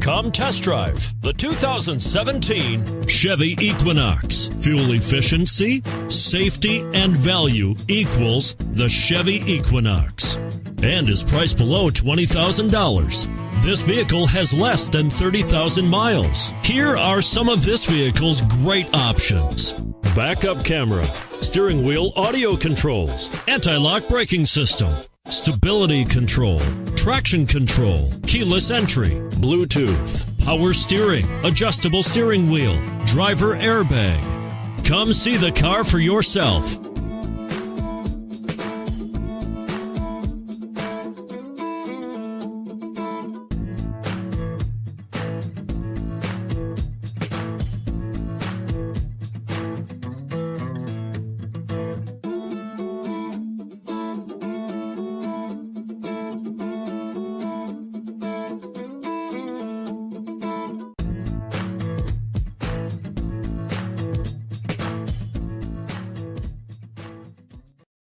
Come test drive the 2017 Chevy Equinox. Fuel efficiency, safety, and value equals the Chevy Equinox and is priced below $20,000. This vehicle has less than 30,000 miles. Here are some of this vehicle's great options: backup camera, steering wheel audio controls, anti-lock braking system, stability control, traction control, keyless entry, Bluetooth, power steering, adjustable steering wheel, driver airbag. Come see the car for yourself.